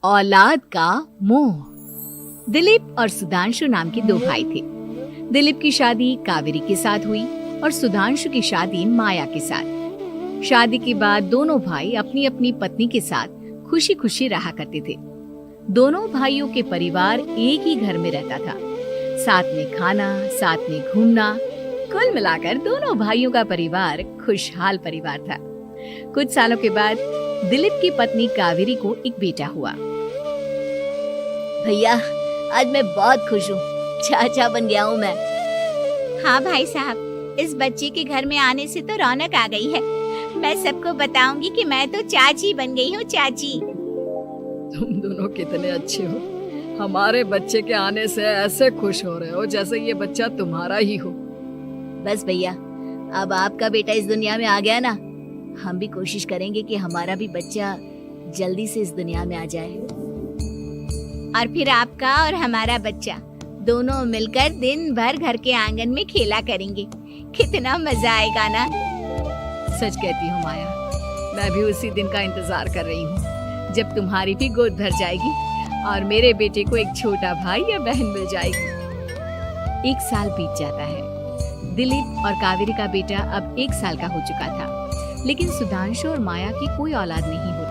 औलाद का मोह। दिलीप और सुधांशु नाम के दो भाई थे। दिलीप की शादी कावेरी के साथ हुई और सुधांशु की शादी माया के साथ। शादी के बाद दोनों भाई अपनी अपनी पत्नी के साथ खुशी खुशी रहा करते थे। दोनों भाइयों के परिवार एक ही घर में रहता था। साथ में खाना, साथ में घूमना, कुल मिलाकर दोनों भाइयों का परिवार खुशहाल परिवार था। कुछ सालों के बाद दिलीप की पत्नी कावेरी को एक बेटा हुआ। भैया, आज मैं बहुत खुश हूँ, चाचा बन गया हूँ मैं। हाँ भाई साहब, इस बच्चे के घर में आने से तो रौनक आ गई है। मैं सबको बताऊंगी कि मैं तो चाची बन गई हूँ, चाची। तुम दोनों कितने अच्छे हो। हमारे बच्चे के आने से ऐसे खुश हो रहे हो जैसे ये बच्चा तुम्हारा ही हो। बस भैया, अब आपका बेटा इस दुनिया में आ गया ना, हम भी कोशिश करेंगे कि हमारा भी बच्चा जल्दी से इस दुनिया में आ जाए। और फिर आपका और हमारा बच्चा दोनों मिलकर दिन भर घर के आंगन में खेला करेंगे। कितना मजा आएगा ना। सच कहती हूँ माया, मैं भी उसी दिन का इंतजार कर रही हूँ जब तुम्हारी भी गोद भर जाएगी और मेरे बेटे को एक छोटा भाई या बहन मिल जाएगी। 1 साल बीत जाता है। दिलीप और कावेरी का बेटा अब 1 साल का हो चुका था, लेकिन सुधांशु और माया की कोई औलाद नहीं होती।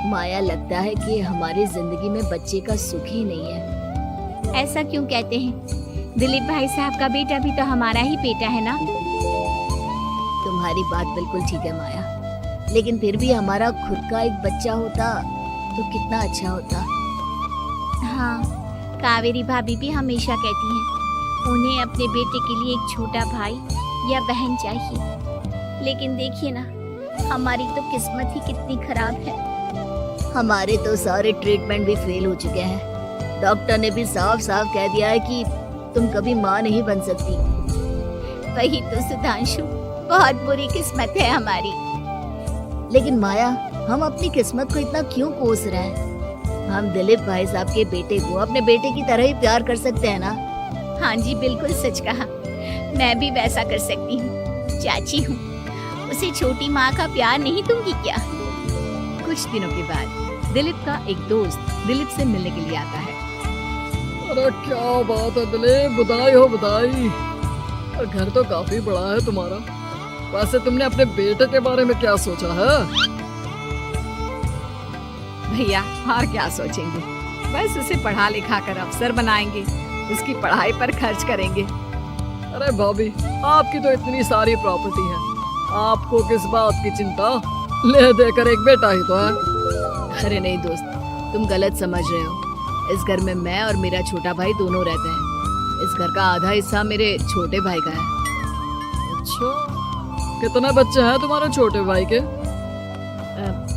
माया, लगता है कि हमारी जिंदगी में बच्चे का सुख ही नहीं है। ऐसा क्यों कहते हैं? दिलीप भाई साहब का बेटा भी तो हमारा ही बेटा है ना। तुम्हारी बात बिल्कुल ठीक है माया, लेकिन फिर भी हमारा खुद का एक बच्चा होता तो कितना अच्छा होता। हाँ, कावेरी भाभी भी हमेशा कहती हैं उन्हें अपने बेटे के लिए एक छोटा भाई या बहन चाहिए। लेकिन देखिए ना, हमारी तो किस्मत ही कितनी खराब है। हमारे तो सारे ट्रीटमेंट भी फेल हो चुके हैं। डॉक्टर ने भी साफ साफ कह दिया है कि तुम कभी माँ नहीं बन सकती। वही तो सुधांशु, बहुत बुरी किस्मत है हमारी। लेकिन माया, हम अपनी किस्मत को इतना क्यों कोस रहे हैं? हम दिलीप भाई साहब के बेटे को अपने बेटे की तरह ही प्यार कर सकते हैं ना। हाँ जी, बिल्कुल सच कहा। मैं भी वैसा कर सकती हूँ, चाची हूँ। उसे छोटी माँ का प्यार नहीं दूंगी क्या? कुछ दिनों के बाद दिलीप का एक दोस्त दिलीप से मिलने के लिए आता है। अरे क्या बात है दिलीप, बधाई हो बधाई। और घर तो काफी बड़ा है तुम्हारा। वैसे तुमने अपने बेटे के बारे में क्या सोचा है? भैया, और क्या सोचेंगे, बस उसे पढ़ा लिखा कर अफसर बनाएंगे, उसकी पढ़ाई पर खर्च करेंगे। अरे भाभी, आपकी तो इतनी सारी प्रॉपर्टी है, आपको किस बात की चिंता? ले देकर एक बेटा ही तो है। अरे नहीं दोस्त, तुम गलत समझ रहे हो। इस घर में मैं और मेरा छोटा भाई दोनों रहते हैं। इस घर का आधा हिस्सा मेरे छोटे भाई का है। अच्छा, कितने बच्चे हैं तुम्हारे छोटे भाई के?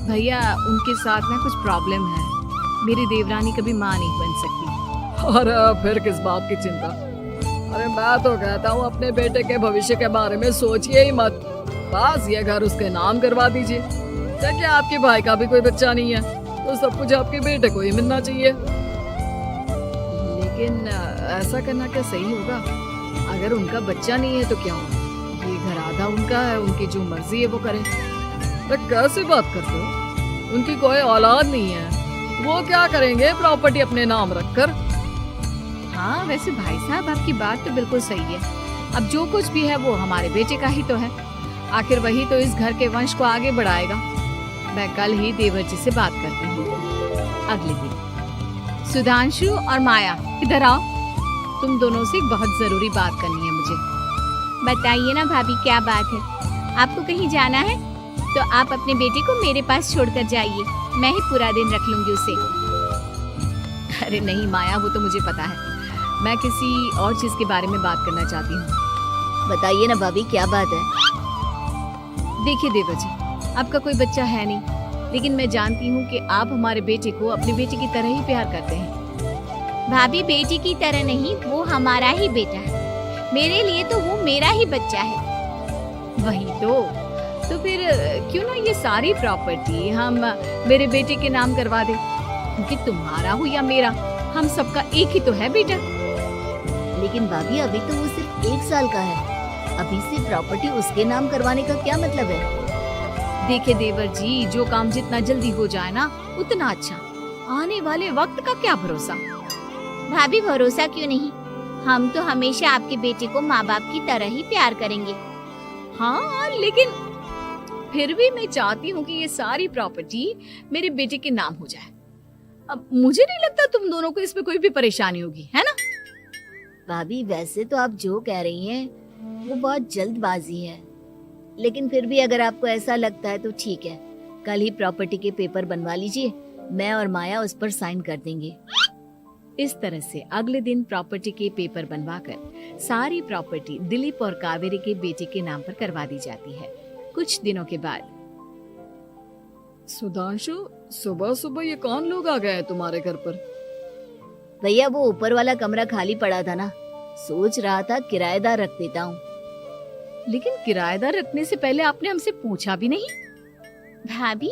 भैया, उनके साथ ना कुछ प्रॉब्लम है। मेरी देवरानी कभी माँ नहीं बन सकती। अरे फिर किस बात की चिंता? अरे मैं तो कहता हूँ अपने बेटे के भविष्य के बारे में सोचिए ही मत। बस ये घर उसके नाम करवा दीजिए। क्या आपके भाई का भी कोई बच्चा नहीं है तो सब कुछ आपके बेटे को ही मिलना चाहिए। लेकिन ऐसा करना क्या सही होगा? अगर उनका बच्चा नहीं है तो क्या होगा? ये घर आधा उनका है, उनकी जो मर्जी है वो करें। तो कैसे बात करते हो? उनकी कोई औलाद नहीं है, वो क्या करेंगे प्रॉपर्टी अपने नाम रखकर? हाँ, वैसे भाई साहब आपकी बात तो बिल्कुल सही है। अब जो कुछ भी है वो हमारे बेटे का ही तो है। आखिर वही तो इस घर के वंश को आगे बढ़ाएगा। मैं कल ही देवर जी से बात करती हूँ। अगले दिन सुधांशु और माया, इधर आओ। तुम दोनों से एक बहुत जरूरी बात करनी है मुझे। बताइए ना भाभी, क्या बात है? आपको कहीं जाना है तो आप अपने बेटे को मेरे पास छोड़कर जाइए। मैं ही पूरा दिन रख लूंगी उसे। अरे नहीं माया, वो तो मुझे पता है। मैं किसी और चीज के बारे में बात करना चाहती हूँ। बताइए ना भाभी, क्या बात है? देखिए देवर जी, आपका कोई बच्चा है नहीं, लेकिन मैं जानती हूँ कि आप हमारे बेटे को अपने बेटे की तरह ही प्यार करते हैं। भाभी, बेटी की तरह नहीं, वो हमारा ही बेटा है। मेरे लिए तो वो मेरा ही बच्चा है। वही तो फिर क्यों ना ये सारी प्रॉपर्टी हम मेरे बेटे के नाम करवा दे, क्योंकि तुम्हारा हो या मेरा, हम सबका एक ही तो है बेटा। लेकिन भाभी, अभी तो वो सिर्फ 1 साल का है। अभी से प्रॉपर्टी उसके नाम करवाने का क्या मतलब है? देखिए देवर जी, जो काम जितना जल्दी हो जाए ना उतना अच्छा। आने वाले वक्त का क्या भरोसा। भाभी भरोसा क्यों नहीं, हम तो हमेशा आपके बेटे को माँ बाप की तरह ही प्यार करेंगे। हाँ, लेकिन फिर भी मैं चाहती हूँ कि ये सारी प्रॉपर्टी मेरे बेटे के नाम हो जाए। अब मुझे नहीं लगता तुम दोनों को इसमें कोई भी परेशानी होगी, है ना? भाभी वैसे तो आप जो कह रही हैं वो बहुत जल्दबाजी है, लेकिन फिर भी अगर आपको ऐसा लगता है तो ठीक है, कल ही प्रॉपर्टी के पेपर बनवा लीजिए, मैं और माया उस पर साइन कर देंगे। इस तरह से अगले दिन प्रॉपर्टी के पेपर बनवाकर सारी प्रॉपर्टी दिलीप और कावेरी के बेटे के नाम पर करवा दी जाती है। कुछ दिनों के बाद सुधांशु, सुबह सुबह ये कौन लोग आ गए हैं तुम्हारे घर पर? भैया वो ऊपर वाला कमरा खाली पड़ा था ना, सोच रहा था किराएदार रख देता हूँ। लेकिन किराएदार रखने से पहले आपने हमसे पूछा भी नहीं। भाभी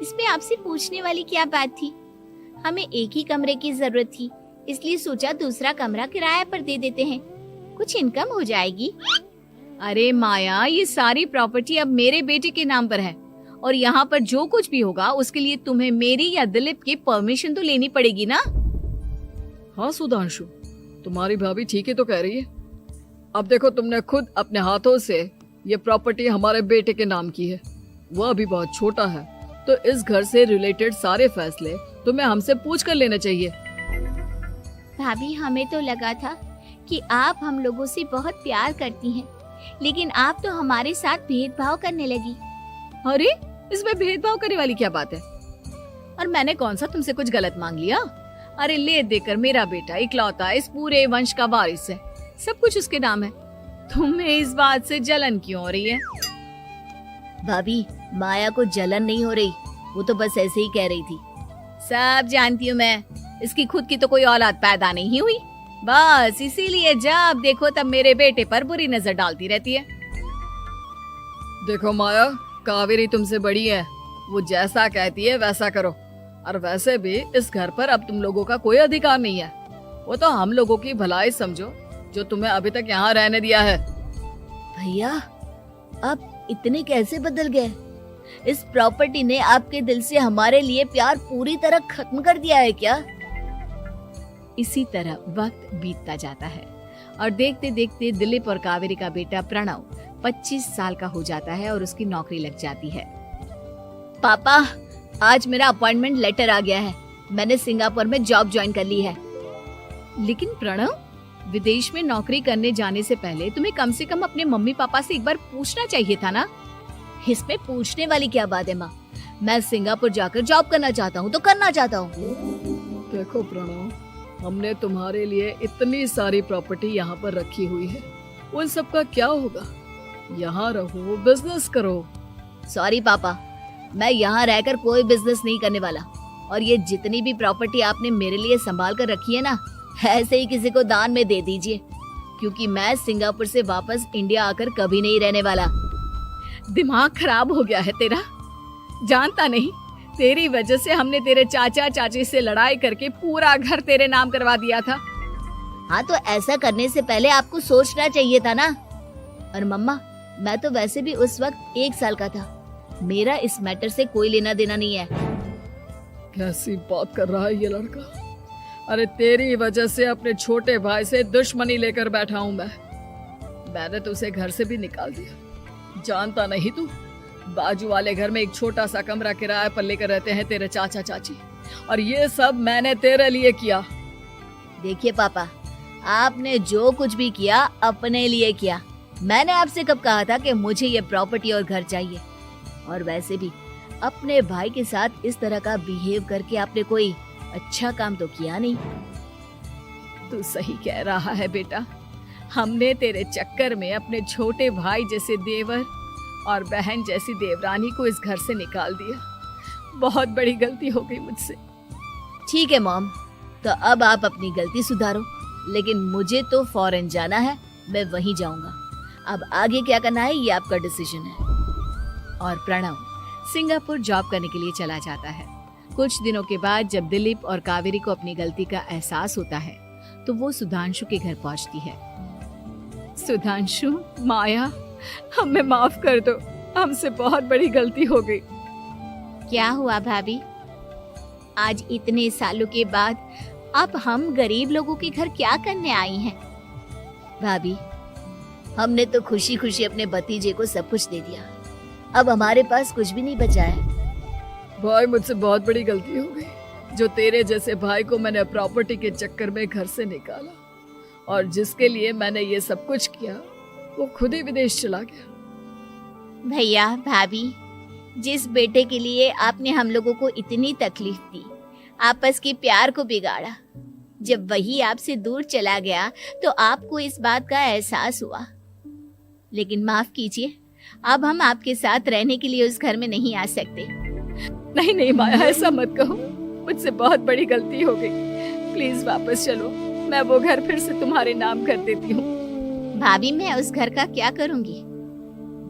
इसमें आपसे पूछने वाली क्या बात थी, हमें एक ही कमरे की जरूरत थी, इसलिए सोचा दूसरा कमरा किराया पर दे देते हैं, कुछ इनकम हो जाएगी। अरे माया, ये सारी प्रॉपर्टी अब मेरे बेटे के नाम पर है और यहाँ पर जो कुछ भी होगा उसके लिए तुम्हें मेरी या दिलीप की परमिशन तो लेनी पड़ेगी ना। हाँ सुधांशु, तुम्हारी भाभी ठीक ही तो कह रही है। अब देखो, तुमने खुद अपने हाथों से ये प्रॉपर्टी हमारे बेटे के नाम की है, वह अभी बहुत छोटा है, तो इस घर से रिलेटेड सारे फैसले तुम्हें हमसे पूछ कर लेने चाहिए। भाभी हमें तो लगा था कि आप हम लोगों से बहुत प्यार करती हैं, लेकिन आप तो हमारे साथ भेदभाव करने लगी। अरे इसमें भेदभाव करने वाली क्या बात है? और मैंने कौन सा तुमसे कुछ गलत मांग लिया? अरे ले देकर मेरा बेटा इकलौता इस पूरे वंश का वारिस है, सब कुछ उसके नाम है। तुम्हें इस बात से जलन क्यों हो रही है? भाभी माया को जलन नहीं हो रही, वो तो बस ऐसे ही कह रही थी। सब जानती हूँ मैं, इसकी खुद की तो कोई औलाद पैदा नहीं हुई, बस इसीलिए जब देखो तब मेरे बेटे पर बुरी नजर डालती रहती है। देखो माया, कावेरी तुमसे बड़ी है, वो जैसा कहती है वैसा करो। और वैसे भी इस घर पर अब तुम लोगों का कोई अधिकार नहीं है, वो तो हम लोगों की भलाई समझो जो तुम्हें अभी तक यहाँ रहने दिया है। भैया आप इतने कैसे बदल गए? इस प्रॉपर्टी ने आपके दिल से हमारे लिए प्यार पूरी तरह खत्म कर दिया है क्या? इसी तरह वक्त बीतता जाता है और देखते देखते दिलीप और कावेरी का बेटा प्रणव 25 साल का हो जाता है और उसकी नौकरी लग जाती है। पापा आज मेरा अपॉइंटमेंट लेटर आ गया है, मैंने सिंगापुर में जॉब ज्वाइन कर ली है। लेकिन प्रणव, विदेश में नौकरी करने जाने से पहले तुम्हें कम से कम अपने मम्मी पापा से एक बार पूछना चाहिए था ना। इसमें पूछने वाली क्या बात है माँ, मैं सिंगापुर जाकर जॉब करना चाहता हूँ तो करना चाहता हूँ। देखो प्रणव, हमने तुम्हारे लिए इतनी सारी प्रॉपर्टी यहाँ पर रखी हुई है, उन सब का क्या होगा? यहाँ रहो, बिजनेस करो। सॉरी पापा, मैं यहाँ रहकर कोई बिजनेस नहीं करने वाला, और ये जितनी भी प्रॉपर्टी आपने मेरे लिए संभाल कर रखी है ना, ऐसे ही किसी को दान में दे दीजिए, क्योंकि मैं सिंगापुर से वापस इंडिया आकर कभी नहीं रहने वाला। दिमाग खराब हो गया है तेरा, जानता नहीं तेरी वजह से हमने तेरे चाचा चाची से लड़ाई करके पूरा घर तेरे नाम करवा दिया था। हाँ तो ऐसा करने से पहले आपको सोचना चाहिए था ना। और मम्मा, मैं तो वैसे भी उस वक्त 1 साल का था, मेरा इस मैटर से कोई लेना देना नहीं है। कैसी बात कर रहा है ये लड़का? अरे तेरी वजह से अपने छोटे भाई से दुश्मनी लेकर बैठा हूँ मैंने तो उसे घर से भी निकाल दिया। जानता नहीं तू, बाजू वाले घर में एक छोटा सा कमरा किराए पर लेकर रहते हैं तेरे चाचा चाची, और ये सब मैंने तेरे लिए किया। देखिए पापा, आपने जो कुछ भी किया अपने लिए किया। मैंने आपसे कब कहा था कि मुझे ये प्रॉपर्टी और घर चाहिए? और वैसे भी अपने भाई के साथ इस तरह का बिहेव करके आपने कोई अच्छा काम तो किया नहीं। तू सही कह रहा है बेटा, हमने तेरे चक्कर में अपने छोटे भाई जैसे देवर और बहन जैसी देवरानी को इस घर से निकाल दिया। बहुत बड़ी गलती हो गई मुझसे। ठीक है मॉम, तो अब आप अपनी गलती सुधारो, लेकिन मुझे तो फॉरेन जाना है, मैं वहीं जाऊंगा। अब आगे क्या करना है ये आपका डिसीजन है। और प्रणव सिंगापुर जॉब करने के लिए चला जाता है। कुछ दिनों के बाद जब दिलीप और कावेरी को अपनी गलती का एहसास होता है तो वो सुधांशु के घर पहुंचती है। सुधांशु, माया, हमें माफ कर दो, हमसे बहुत बड़ी गलती हो गई। क्या हुआ भाभी? आज इतने सालों के बाद अब हम गरीब लोगों के घर क्या करने आई हैं? भाभी, हमने तो खुशी खुशी अपने भतीजे को सब कुछ दे दिया, अब हमारे पास कुछ भी नहीं बचा है। भाई, मुझसे बहुत बड़ी गलती हो गई। जो तेरे जैसे भाई को मैंने प्रॉपर्टी के चक्कर में घर से निकाला और जिसके लिए मैंने ये सब कुछ किया, वो खुद ही विदेश चला गया। भैया भाभी, जिस बेटे के लिए आपने हम लोगों को इतनी तकलीफ दी, आपस के प्यार को बिगाड़ा, जब वही आपसे दूर चला गया तो आपको इस बात का एहसास हुआ। लेकिन माफ कीजिए, अब हम आपके साथ रहने के लिए उस घर में नहीं आ सकते। नहीं नहीं माया, ऐसा मत कहो, मुझसे बहुत बड़ी गलती हो गई। प्लीज वापस चलो, मैं वो घर फिर से तुम्हारे नाम कर देती हूँ। भाभी, मैं उस घर का क्या करूंगी?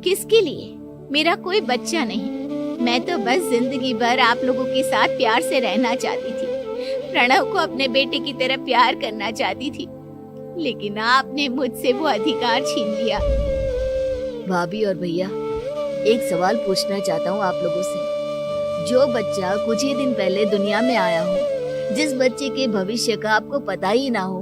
किसके लिए? मेरा कोई बच्चा नहीं। मैं तो बस जिंदगी भर आप लोगों के साथ प्यार से रहना चाहती थी। प्रणव को अपने बेटे की तरह प्यार करना चाहती थी, लेकिन आपने मुझसे वो अधिकार छीन लिया। भाभी और भैया, एक सवाल पूछना चाहता हूँ आप लोगों से। जो बच्चा कुछ ही दिन पहले दुनिया में आया हो, जिस बच्चे के भविष्य का आपको पता ही ना हो,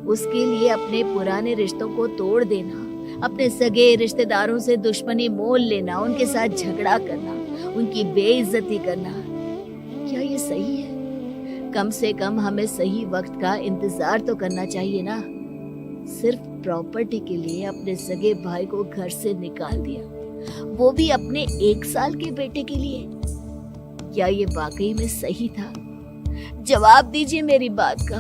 उसके लिए अपने पुराने रिश्तों को तोड़ देना, अपने सगे रिश्तेदारों से दुश्मनी मोल लेना, उनके साथ झगड़ा करना, उनकी बेइज्जती करना, क्या ये सही है? कम से कम हमें सही वक्त का इंतजार तो करना चाहिए ना। सिर्फ प्रॉपर्टी के लिए अपने सगे भाई को घर से निकाल दिया, वो भी अपने 1 साल के बेटे के लिए। क्या ये वाकई में सही था? जवाब दीजिए मेरी बात का।